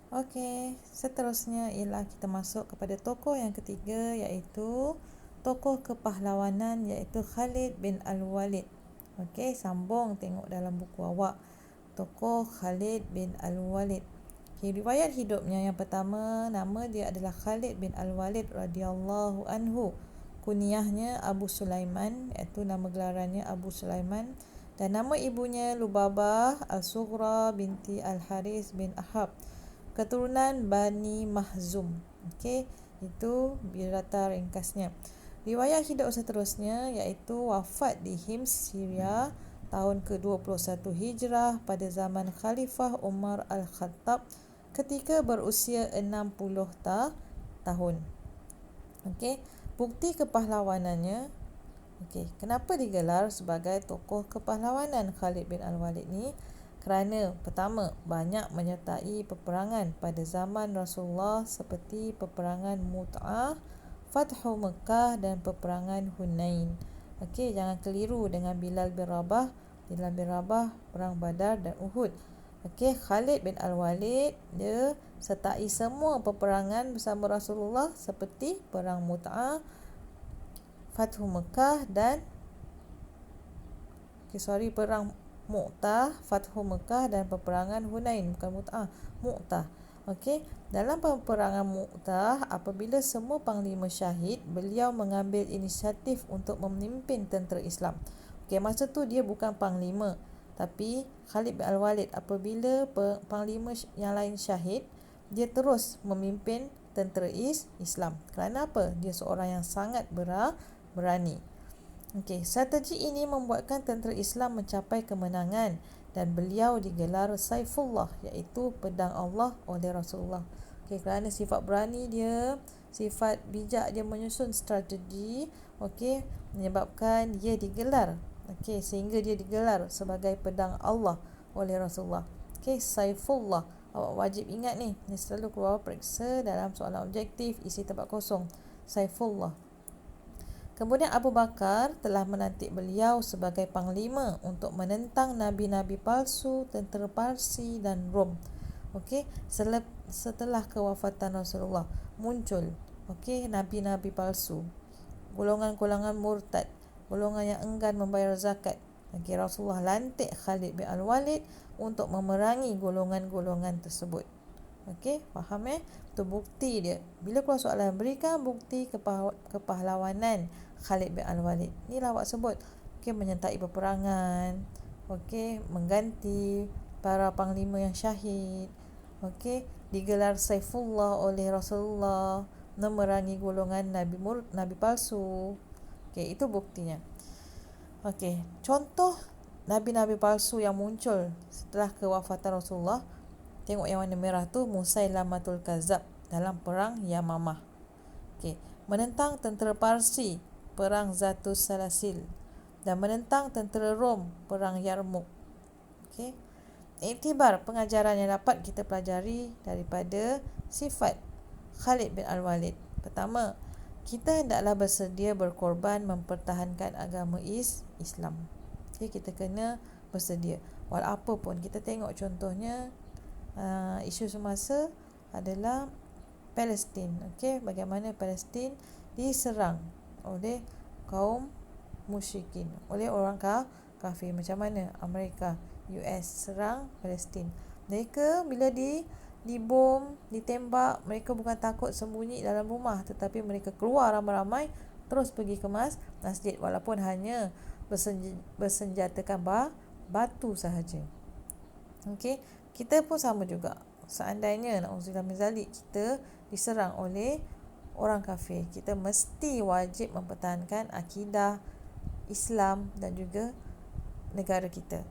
Okey, seterusnya ialah kita masuk kepada tokoh yang ketiga, iaitu tokoh kepahlawanan, iaitu Khalid bin Al-Walid. Okey, sambung tengok dalam buku awak. Tokoh Khalid bin Al-Walid. Okay, riwayat hidupnya yang pertama, nama dia adalah Khalid bin Al-Walid radhiyallahu anhu. Kunyahnya Abu Sulaiman, iaitu nama gelarannya Abu Sulaiman, dan nama ibunya Lubabah Al-Sughra binti Al-Haris bin Ahab, keturunan Bani Mahzum. Okey, itu biodata ringkasnya. Riwayat hidup seterusnya iaitu wafat di Hims, Syria tahun ke-21 Hijrah pada zaman Khalifah Umar Al-Khattab ketika berusia 60 tahun. Okey, bukti kepahlawanannya. Okey, kenapa digelar sebagai tokoh kepahlawanan Khalid bin Al-Walid ni? Kerana pertama, banyak menyertai peperangan pada zaman Rasulullah seperti peperangan Mut'ah, Fathu Mekah dan peperangan Hunain. Okey, jangan keliru dengan Bilal bin Rabah. Bilal bin Rabah perang Badar dan Uhud. Okey, Khalid bin Al-Walid dia sertai semua peperangan bersama Rasulullah seperti perang Mut'ah, Fathu Mekah dan perang Mu'tah, Fathu Mekah dan peperangan Hunain, bukan Mu'tah, Mu'tah. Okey, dalam peperangan Mu'tah, apabila semua panglima syahid, beliau mengambil inisiatif untuk memimpin tentera Islam. Okey, masa tu dia bukan panglima, tapi Khalid bin Al-Walid apabila panglima yang lain syahid, dia terus memimpin tentera Islam. Kerana apa? Dia seorang yang sangat berani. Okey, strategi ini membuatkan tentera Islam mencapai kemenangan dan beliau digelar Saifullah, iaitu pedang Allah oleh Rasulullah. Okey, kerana sifat berani dia, sifat bijak dia menyusun strategi, okey, menyebabkan dia digelar. Okey, sehingga dia digelar sebagai pedang Allah oleh Rasulullah. Okey, Saifullah. Awak wajib ingat ni, ni selalu keluar periksa dalam soalan objektif isi tempat kosong. Saifullah. Kemudian Abu Bakar telah melantik beliau sebagai panglima untuk menentang nabi-nabi palsu, tentera Parsi dan Rom. Okey, setelah kewafatan Rasulullah muncul nabi-nabi palsu, golongan-golongan murtad, golongan yang enggan membayar zakat. Okey, Rasulullah lantik Khalid bin Al-Walid untuk memerangi golongan-golongan tersebut. Okey, faham Itu bukti dia. Bila keluar soalan, berikan bukti kepahlawanan Khalid bin Al-Walid. Inilah awak sebut. Okey, menyertai peperangan. Okey, mengganti para panglima yang syahid. Okey, digelar Saifullah oleh Rasulullah, memerangi golongan nabi palsu. Okey, itu buktinya. Okey, contoh nabi-nabi palsu yang muncul setelah kewafatan Rasulullah. Tengok yang warna merah tu, Musailamatul Kazab dalam perang Yamamah. Okey, menentang tentera Parsi, perang Zatus Salasil, dan menentang tentera Rom, perang Yarmouk. Okey. Iktibar pengajaran yang dapat kita pelajari daripada sifat Khalid bin Al-Walid. Pertama, kita hendaklah bersedia berkorban mempertahankan agama Islam. Okey, kita kena bersedia. Walaupun kita tengok contohnya isu semasa adalah Palestin. Okey, bagaimana Palestin diserang oleh kaum musyrikin, oleh orang kafir. Macam mana Amerika, US serang Palestin. Mereka bila dibom, ditembak, mereka bukan takut sembunyi dalam rumah, tetapi mereka keluar ramai-ramai terus pergi ke masjid walaupun hanya bersenjatakan batu sahaja. Okey, kita pun sama juga. Seandainya na'udzubillah min zalik, kita diserang oleh orang kafir, kita mesti wajib mempertahankan akidah Islam dan juga negara kita.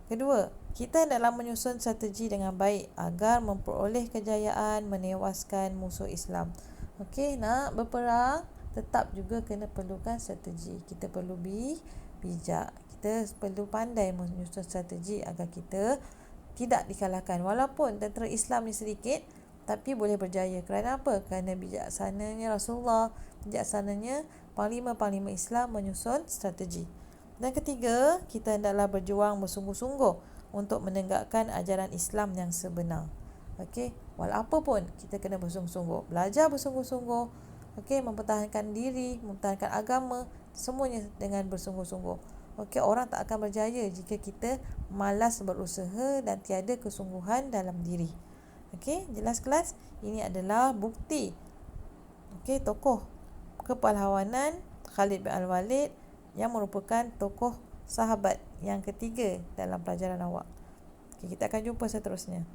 Kedua, kita hendaklah menyusun strategi dengan baik agar memperoleh kejayaan menewaskan musuh Islam. Okey, nak berperang tetap juga kena perlukan strategi. Kita perlu bijak. Kita perlu pandai menyusun strategi agar kita tidak dikalahkan. Walaupun tentera Islam ni sedikit, tapi boleh berjaya. Kerana apa? Kerana bijaksananya Rasulullah, bijaksananya panglima-panglima Islam menyusun strategi. Dan ketiga, kita hendaklah berjuang bersungguh-sungguh untuk menegakkan ajaran Islam yang sebenar. Okey, walaupun pun kita kena bersungguh-sungguh, belajar bersungguh-sungguh, okey, mempertahankan diri, mempertahankan agama, semuanya dengan bersungguh-sungguh. Okey, orang tak akan berjaya jika kita malas berusaha dan tiada kesungguhan dalam diri. Okey, jelas kelas? Ini adalah bukti. Okey, tokoh kepahlawanan Khalid bin Al-Walid yang merupakan tokoh sahabat yang ketiga dalam pelajaran awak. Okey, kita akan jumpa seterusnya.